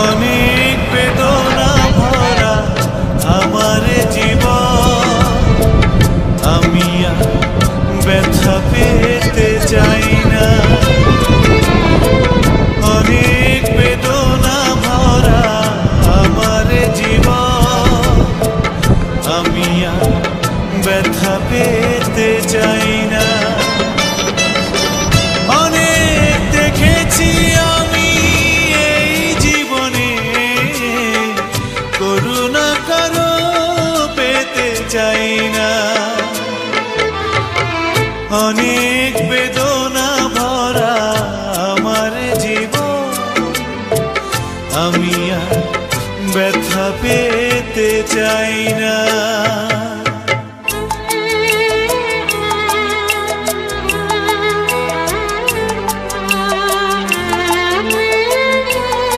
অনেক বেদনা ভরা আমার জীবন, আমি আর ব্যথা পেতে চাই না। অনেক বেদনা ভরা আমার জীবন, আমি আর ব্যথা পেতে চাই না। অনেক দেখেছি আমি এই জীবনে, করুণা কারো পেতে চাই না। অনেক বেদনা ভরা আমার জীবন, আমি আর ব্যথা পেতে চাই না।